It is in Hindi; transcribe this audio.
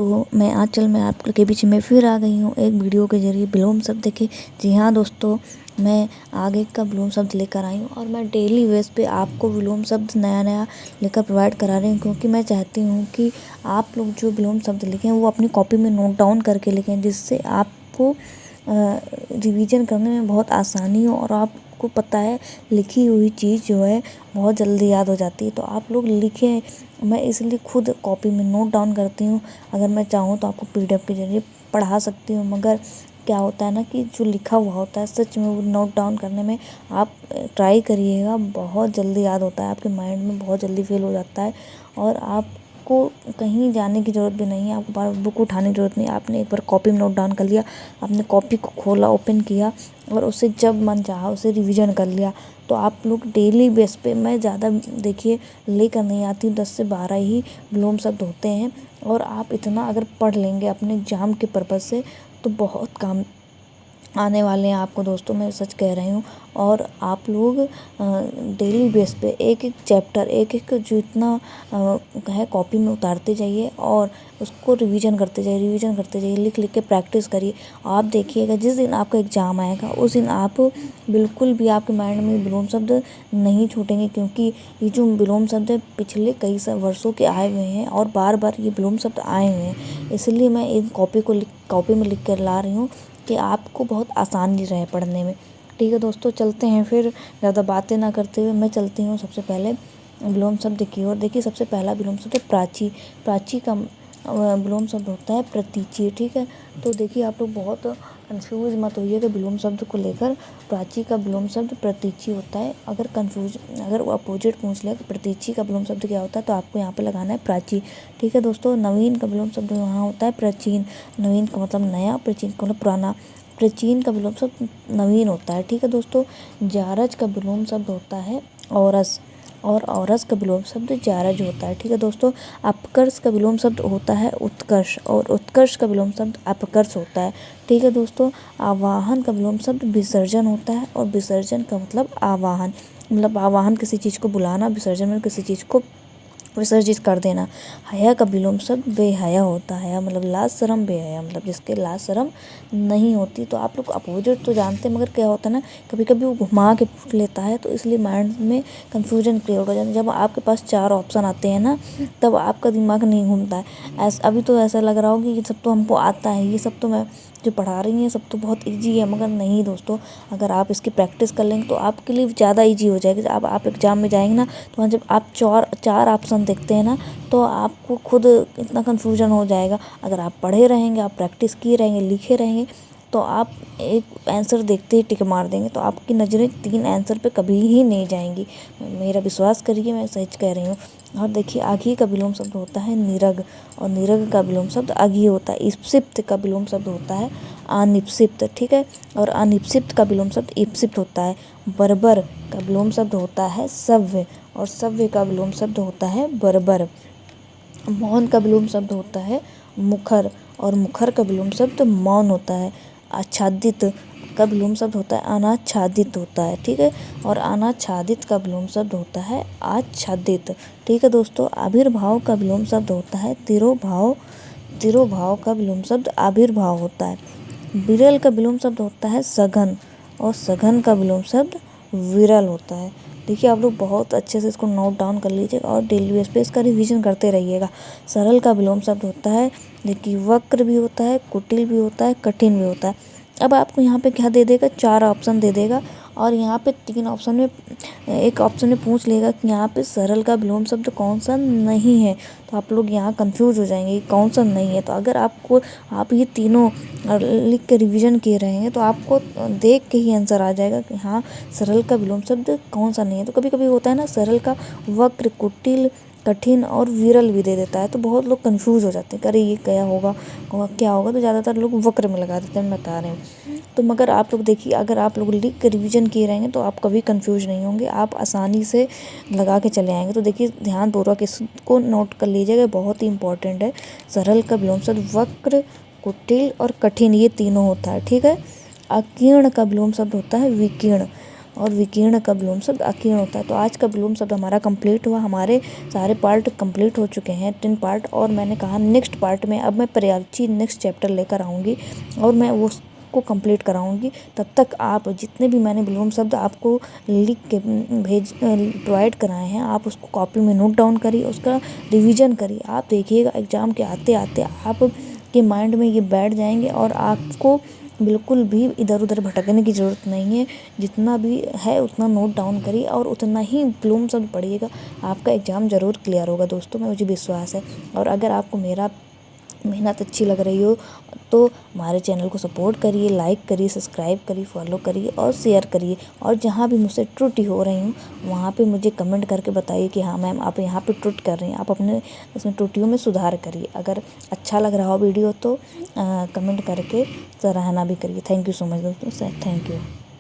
दोस्तों, मैं आंचल में आपके बीच में फिर आ गई हूँ एक वीडियो के ज़रिए विलोम शब्द के। जी हाँ दोस्तों, मैं आगे का विलोम शब्द लेकर आई हूँ और मैं डेली बेस पे आपको विलोम शब्द नया लेकर प्रोवाइड करा रही हूँ, क्योंकि मैं चाहती हूँ कि आप लोग जो विलोम शब्द लिखें वो अपनी कॉपी में नोट डाउन करके लिखें, जिससे आपको रिवीजन करने में बहुत आसानी हो। और आपको पता है, लिखी हुई चीज़ जो है बहुत जल्दी याद हो जाती है। तो आप लोग लिखें, मैं इसलिए खुद कॉपी में नोट डाउन करती हूँ। अगर मैं चाहूँ तो आपको PDF के ज़रिए पढ़ा सकती हूँ, मगर क्या होता है ना कि जो लिखा हुआ होता है सच में वो नोट डाउन करने में आप ट्राई करिएगा, बहुत जल्दी याद होता है, आपके माइंड में बहुत जल्दी फील हो जाता है। और आपको कहीं जाने की ज़रूरत भी नहीं है, आपको बार बुक उठाने की ज़रूरत नहीं है। आपने एक बार कॉपी में नोट डाउन कर लिया, आपने कॉपी को खोला, ओपन किया और उससे जब मन चाहा उसे रिवीजन कर लिया। तो आप लोग डेली बेस पे, मैं ज़्यादा देखिए लेकर नहीं आती हूँ, 10 से 12 ही विलोम शब्द होते हैं। और आप इतना अगर पढ़ लेंगे अपने एग्जाम के पर्पज़ से तो बहुत काम आने वाले हैं आपको दोस्तों, मैं सच कह रही हूँ। और आप लोग डेली बेस पे एक चैप्टर एक जितना है कॉपी में उतारते जाइए और उसको रिवीजन करते जाइए, लिख के प्रैक्टिस करिए। आप देखिएगा जिस दिन आपका एग्ज़ाम आएगा उस दिन आप बिल्कुल भी आपके माइंड में विलोम शब्द नहीं छूटेंगे, क्योंकि ये जो विलोम शब्द है पिछले कई वर्षों के आए हुए हैं और बार बार ये विलोम शब्द आए हुए हैं। इसलिए मैं इन कॉपी में लिख कर ला रही हूँ कि आपको बहुत आसानी रहे पढ़ने में। ठीक है दोस्तों, चलते हैं फिर ज़्यादा बातें ना करते हुए मैं चलती हूँ सबसे पहले विलोम शब्द की ओर। देखिए, सबसे पहला विलोम शब्द है प्राची। प्राची का विलोम शब्द होता है प्रतीची। ठीक है, तो देखिए आप लोग बहुत कंफ्यूज मत होइए कि विलोम शब्द को लेकर। प्राची का विलोम शब्द प्रतीची होता है। अगर वो अपोजिट पूछ ले कि प्रतीची का विलोम शब्द क्या होता है, तो आपको यहाँ पे लगाना है प्राची। ठीक है दोस्तों, नवीन का विलोम शब्द वहाँ होता है प्राचीन। नवीन का मतलब नया, प्राचीन का मतलब पुराना। प्राचीन का विलोम शब्द नवीन होता है। ठीक है दोस्तों, जारज का विलोम शब्द होता है औरस, और औरस का विलोम शब्द जारज होता है। ठीक है दोस्तों, अपकर्ष का विलोम शब्द होता है उत्कर्ष, और उत्कर्ष का विलोम शब्द अपकर्ष होता है। ठीक है दोस्तों, आवाहन का विलोम शब्द विसर्जन होता है, और विसर्जन का मतलब आवाहन, मतलब आवाहन किसी चीज़ को बुलाना, विसर्जन में किसी चीज़ को विसर्जित कर देना। हया का विलोम शब्द बेहया होता है, मतलब लाज शर्म बेहया, मतलब जिसके लाज शर्म नहीं होती। तो आप लोग अपोजिट तो जानते हैं, मगर क्या होता है ना, कभी कभी वो घुमा के पूछ लेता है, तो इसलिए माइंड में कन्फ्यूजन क्रिएट हो जाता है। जब आपके पास 4 ऑप्शन आते हैं ना, तब आपका दिमाग नहीं घूमता है। अभी तो ऐसा लग रहा हो कि ये सब तो हमको आता है, ये सब तो मैं जो पढ़ा रही हैं सब तो बहुत ईजी है, मगर नहीं दोस्तों, अगर आप इसकी प्रैक्टिस कर लेंगे तो आपके लिए ज़्यादा ईजी हो जाएगी। जब आप एग्ज़ाम में जाएंगे ना, तो वहाँ जब आप चार ऑप्शन देखते हैं ना, तो आपको खुद इतना कन्फ्यूजन हो जाएगा। अगर आप पढ़े रहेंगे, आप प्रैक्टिस किए रहेंगे, लिखे रहेंगे, तो आप एक आंसर देखते ही टिक मार देंगे, तो आपकी नज़रें 3 आंसर पे कभी ही नहीं जाएंगी। मेरा विश्वास करिए, मैं सच कह रही हूँ। और देखिए, आघी का विलोम शब्द होता है निरग, और निरग का विलोम शब्द आघी होता है। इप्सित का विलोम शब्द होता है अनिप्सित। ठीक है, और अनिप्सित का विलोम शब्द इप्सित होता है। बर्बर का विलोम शब्द होता है सव्य, और सव्य का विलोम शब्द होता है बर्बर। मौन का विलोम शब्द होता है मुखर, और मुखर का विलोम शब्द मौन होता है। आच्छादित का विलोम शब्द होता है अनाच्छादित होता है। ठीक है, और अनाच्छादित का विलोम शब्द होता है आच्छादित। ठीक है दोस्तों, आविर्भाव का विलोम शब्द होता है तिरोभाव। तिरोभाव का विलोम शब्द आविर्भाव होता है। विरल का विलोम शब्द होता है सघन, और सघन का विलोम शब्द विरल होता है। देखिए, आप लोग बहुत अच्छे से इसको नोट डाउन कर लीजिएगा और डेली बेस पे इसका रिवीजन करते रहिएगा। सरल का विलोम शब्द होता है, देखिए वक्र भी होता है, कुटिल भी होता है, कठिन भी होता है। अब आपको यहाँ पे क्या दे देगा, 4 ऑप्शन दे देगा, और यहाँ पे 3 ऑप्शन में एक ऑप्शन में पूछ लेगा कि यहाँ पे सरल का विलोम शब्द कौन सा नहीं है। तो आप लोग यहाँ कंफ्यूज हो जाएंगे कि कौन सा नहीं है। तो अगर आप ये तीनों लिख के रिवीजन किए रहेंगे तो आपको देख के ही आंसर आ जाएगा कि हाँ, सरल का विलोम शब्द कौन सा नहीं है। तो कभी कभी होता है ना, सरल का वक्र, कुटिल, कठिन और विरल भी दे देता है, तो बहुत लोग कंफ्यूज हो जाते हैं, अरे ये क्या होगा क्या होगा। तो ज़्यादातर लोग वक्र में लगा देते हैं, मैं बता रहे हैं। तो मगर आप लोग देखिए, अगर आप लोग लिख के रिवीजन किए रहेंगे तो आप कभी कंफ्यूज नहीं होंगे, आप आसानी से लगा के चले आएंगे। तो देखिए, ध्यानपूर्वक इसको नोट कर लीजिएगा, बहुत ही इंपॉर्टेंट है। सरल का विलोम शब्द वक्र, कुटिल और कठिन, ये तीनों होता है। ठीक है, अकीर्ण का विलोम शब्द होता है विकीर्ण। और विकीर्ण का विलोम शब्द अकीर्ण होता है। तो आज का विलोम शब्द हमारा कंप्लीट हुआ। हमारे सारे पार्ट कंप्लीट हो चुके हैं, 10 पार्ट। और मैंने कहा नेक्स्ट पार्ट में अब मैं पर्यायवाची नेक्स्ट चैप्टर लेकर आऊँगी और मैं वो को कंप्लीट कराऊंगी। तब तक आप जितने भी मैंने विलोम शब्द आपको लिख के प्रोवाइड कराए हैं, आप उसको कॉपी में नोट डाउन करिए, उसका रिवीजन करिए। आप देखिएगा एग्ज़ाम के आते आते आपके माइंड में ये बैठ जाएंगे और आपको बिल्कुल भी इधर उधर भटकने की ज़रूरत नहीं है। जितना भी है उतना नोट डाउन करिए और उतना ही विलोम शब्द पढ़िएगा। आपका एग्ज़ाम ज़रूर क्लियर होगा दोस्तों, मुझे विश्वास है। और अगर आपको मेरा मेहनत अच्छी लग रही हो तो हमारे चैनल को सपोर्ट करिए, लाइक करिए, सब्सक्राइब करिए, फॉलो करिए और शेयर करिए। और जहाँ भी मुझसे त्रुटि हो रही हूँ वहाँ पे मुझे कमेंट करके बताइए कि हाँ मैम आप यहाँ पे त्रुटि कर रही हैं, आप अपने इसमें त्रुटियों में सुधार करिए। अगर अच्छा लग रहा हो वीडियो तो कमेंट करके सराहना भी करिए। थैंक यू सो मच दोस्तों, थैंक यू।